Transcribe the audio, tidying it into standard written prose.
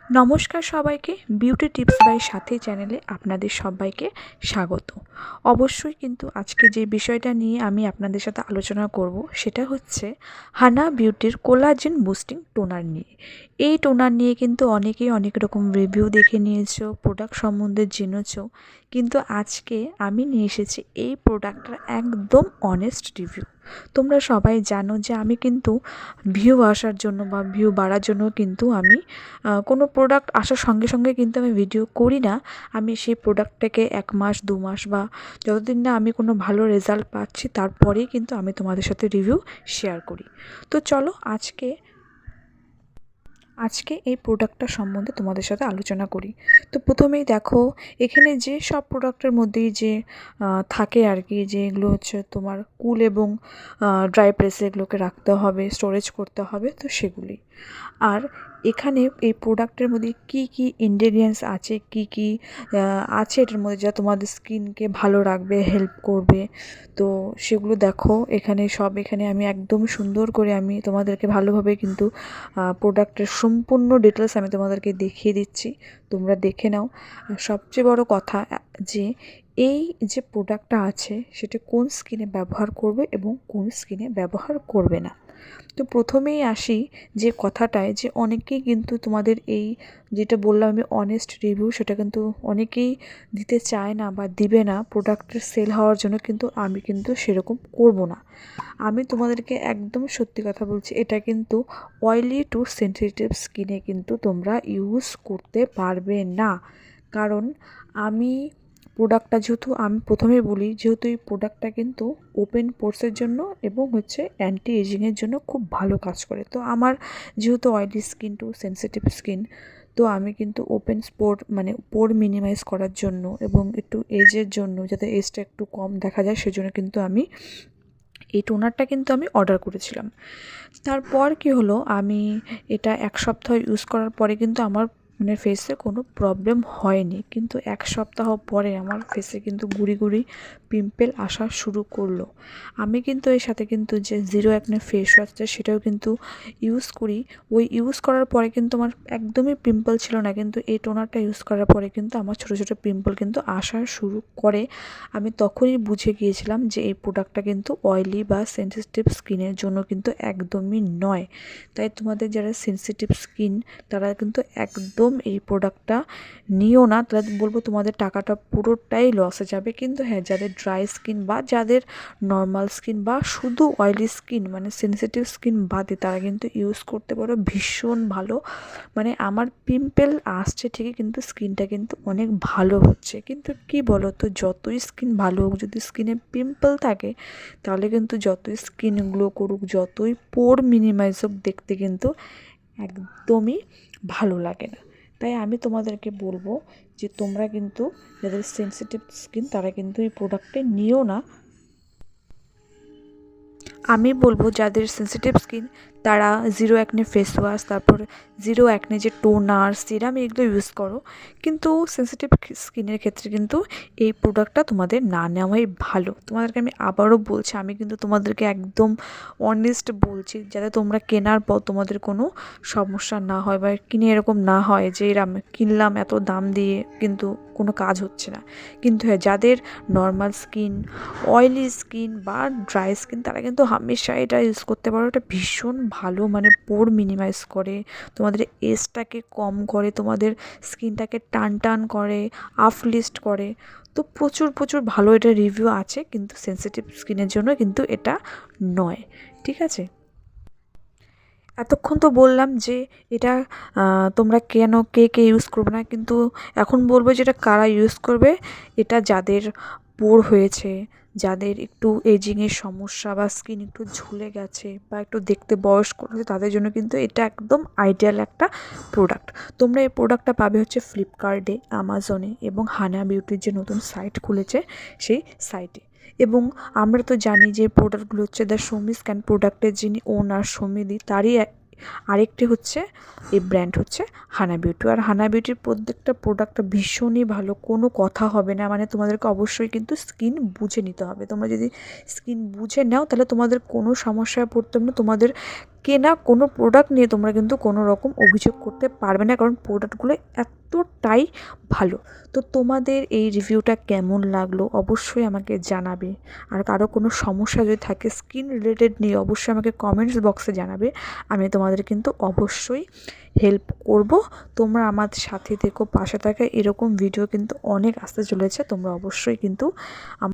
নমস্কার সবাইকে, beauty tips by সাথী চ্যানেলে আপনাদের সবাইকে স্বাগত। অবশ্যই কিন্তু আজকে যে বিষয়টা নিয়ে আমি আপনাদের সাথে আলোচনা করব সেটা হচ্ছে হানা বিউটির কোলাজেন বুস্টিং টোনার নিয়ে। এই টোনার নিয়ে কিন্তু অনেকেই অনেক রকম রিভিউ দেখে নিয়েছো, প্রোডাক্ট সম্বন্ধে জেনেছো, কিন্তু আজকে আমি নিয়ে এসেছি এই প্রোডাক্টটার একদম অনেস্ট রিভিউ। তোমরা সবাই জানো যে আমি কিন্তু ভিউ আসার জন্য বা ভিউ বাড়ার জন্য কিন্তু আমি কোনো প্রোডাক্ট আসার সঙ্গে সঙ্গে কিন্তু আমি ভিডিও করি না। আমি সেই প্রোডাক্টটাকে 1 মাস 2 মাস বা যতদিন না আমি কোনো ভালো রেজাল্ট পাচ্ছি তারপরেই কিন্তু আমি তোমাদের সাথে রিভিউ শেয়ার করি। তো চলো আজকে এই প্রোডাক্টটা সম্বন্ধে তোমাদের সাথে আলোচনা করি। তো প্রথমেই দেখো, এখানে যে সব প্রোডাক্টের মধ্যেই যে থাকে আর কি, যে এগুলো হচ্ছে তোমার কুল এবং ড্রাই প্রেসে এগুলোকে রাখতে হবে, স্টোরেজ করতে হবে, তো সেগুলি। আর এখানে এই প্রোডাক্টের মধ্যে কি কি ইনগ্রেডিয়েন্টস আছে, কি কি আছে এটার মধ্যে যা তোমাদের স্কিনকে ভালো রাখবে, হেল্প করবে, তো সেগুলো দেখো এখানে আমি একদম সুন্দর করে আমি তোমাদেরকে ভালোভাবে কিন্তু প্রোডাক্টের সম্পূর্ণ ডিটেলস আমি তোমাদেরকে দেখিয়ে দিচ্ছি, তোমরা দেখে নাও। সবচেয়ে বড় কথা যে এই যে প্রোডাক্টটা আছে সেটা কোন স্কিনে ব্যবহার করবে এবং কোন স্কিনে ব্যবহার করবে না। তো প্রথমেই আসি যে কথাটায়, যে অনেকেই কিন্তু তোমাদের এই যেটা বললাম আমি অনেস্ট রিভিউ, সেটা কিন্তু অনেকেই দিতে চায় না বা দিবে না প্রোডাক্টের সেল হওয়ার জন্য, কিন্তু আমি কিন্তু সেরকম করব না। আমি তোমাদেরকে একদম সত্যি কথা বলছি, এটা কিন্তু অয়েলি টু সেনসিটিভ স্কিনে কিন্তু তোমরা ইউজ করতে পারবে না। কারণ আমি প্রোডাক্টটা যেহেতু আমি প্রথমেই বলি, যেহেতু এই প্রোডাক্টটা কিন্তু ওপেন পোরসের জন্য এবং হচ্ছে অ্যান্টি এজিংয়ের জন্য খুব ভালো কাজ করে। তো আমার যেহেতু oily skin to sensitive skin, তো আমি কিন্তু ওপেন স্পোর মানে পোর মিনিমাইজ করার জন্য এবং একটু এজের জন্য, যাতে এজটা একটু কম দেখা যায়, সেজন্য কিন্তু আমি এই টোনারটা কিন্তু আমি অর্ডার করেছিলাম। তারপর কি হলো, আমি এটা 1 সপ্তাহ ইউজ করার পরে কিন্তু আমার মানে ফেসে কোনো প্রবলেম হয়নি, কিন্তু 1 সপ্তাহ পরে আমার ফেসে কিন্তু গুড়ি গুড়ি পিম্পল আসা শুরু করলো। আমি কিন্তু এর সাথে কিন্তু যে জিরো অ্যাকনে ফেস ওয়াশ আছে সেটাও কিন্তু ইউজ করি। ওই ইউজ করার পরে কিন্তু আমার একদমই পিম্পল ছিল না, কিন্তু এই টোনারটা ইউজ করার পরে কিন্তু আমার ছোটো ছোটো পিম্পল কিন্তু আসা শুরু করে। আমি তখনই বুঝে গিয়েছিলাম যে এই প্রোডাক্টটা কিন্তু অয়েলি বা সেনসিটিভ স্কিনের জন্য কিন্তু একদমই নয়। তাই তোমাদের যারা সেনসিটিভ স্কিন তারা কিন্তু একদম এই প্রোডাক্টটা নিও না, তাহলে বলবো তোমাদের টাকাটা পুরোটাই লসে যাবে। কিন্তু হ্যাঁ, যাদের ড্রাই স্কিন বা যাদের নর্মাল স্কিন বা শুধু অয়েলি স্কিন মানে সেনসিটিভ স্কিন বাদে, তারা কিন্তু ইউজ করতে পারো, ভীষণ ভালো। মানে আমার পিম্পল আসছে ঠিকই, কিন্তু স্কিনটা কিন্তু অনেক ভালো হচ্ছে। কিন্তু কি বলো তো, যতই স্কিন ভালো হোক, যদি স্কিনে পিম্পল থাকে তাহলে কিন্তু যতই স্কিন গ্লো করুক, যতই পোর মিনিমাইজ হোক, দেখতে কিন্তু একদমই ভালো লাগে না। তাই আমি তোমাদেরকে বলবো যে তোমরা কিন্তু যাদের সেনসিটিভ স্কিন তারা কিন্তু এই প্রোডাক্টটা নিও না। আমি বলবো যাদের সেনসিটিভ স্কিন তারা জিরো অ্যাকনে ফেস ওয়াশ, তারপর জিরো অ্যাকনে যে টোনার, সিরাম, এগুলো ইউজ করো। কিন্তু সেনসিটিভ স্কিনের ক্ষেত্রে কিন্তু এই প্রোডাক্টটা তোমাদের না নেওয়াই ভালো। তোমাদেরকে আমি আবারও বলছি, আমি কিন্তু তোমাদেরকে একদম অনেস্ট বলছি, যাতে তোমরা কেনার পর তোমাদের কোনো সমস্যা না হয় বা কিনে এরকম না হয় যে এরম কিনলাম এত দাম দিয়ে কিন্তু কোনো কাজ হচ্ছে না। কিন্তু হ্যাঁ, যাদের নর্মাল স্কিন, অয়েলি স্কিন বা ড্রাই স্কিন, তারা কিন্তু হামেশা এটা ইউজ করতে পারো। এটা ভীষণ ভালো, মানে পোর মিনিমাইজ করে, তোমাদের এজটাকে কম করে, তোমাদের স্কিনটাকে টান টান করে, আপলিফ্ট করে। তো প্রচুর প্রচুর ভালো এটা রিভিউ আছে, কিন্তু সেনসিটিভ স্কিনের জন্য কিন্তু এটা নয়। ঠিক আছে, এতক্ষণ তো বললাম যে এটা তোমরা কেন কে কে ইউজ করবে না, কিন্তু এখন বলবো যে এটা কারা ইউজ করবে। এটা যাদের পোর হয়েছে, যাদের একটু এজিংয়ের সমস্যা বা স্কিন একটু ঝুলে গেছে বা একটু দেখতে বয়স্ক হয়েছে, তাদের জন্য কিন্তু এটা একদম আইডিয়াল একটা প্রোডাক্ট। তোমরা এই প্রোডাক্টটা পাবে হচ্ছে ফ্লিপকার্টে, আমাজনে এবং হানা বিউটির যে নতুন সাইট খুলেছে সেই সাইটে। এবং আমরা তো জানি যে প্রোডাক্টগুলো হচ্ছে দ্য সৌমি স্ক্যান প্রোডাক্টের যিনি ওনার সৌমিদি, তারই আরেকটি হচ্ছে এই ব্র্যান্ড হচ্ছে হানা বিউটি। আর হানা বিউটির প্রত্যেকটা প্রোডাক্টটা ভীষণই ভালো, কোনো কথা হবে না। মানে তোমাদেরকে অবশ্যই কিন্তু স্কিন বুঝে নিতে হবে। তোমরা যদি স্কিন বুঝে নাও তাহলে তোমাদের কোনো সমস্যায় পড়তে হবে না। তোমাদের কেনা কোনো প্রোডাক্ট নিয়ে তোমরা কিন্তু কোনো রকম অভিযোগ করতে পারবে না, কারণ প্রোডাক্টগুলো এতটাই ভালো। তো তোমাদের এই রিভিউটা কেমন লাগলো অবশ্যই আমাকে জানাবে। আর কারো কোনো সমস্যা যদি থাকে স্কিন রিলেটেড নিয়ে অবশ্যই আমাকে কমেন্টস বক্সে জানাবে, আমি তোমাদের কিন্তু অবশ্যই হেল্প করব। তোমরা আমার সাথে থেকো, পাশে থাকা, এরকম ভিডিও কিন্তু অনেক আসতে চলেছে। তোমরা অবশ্যই কিন্তু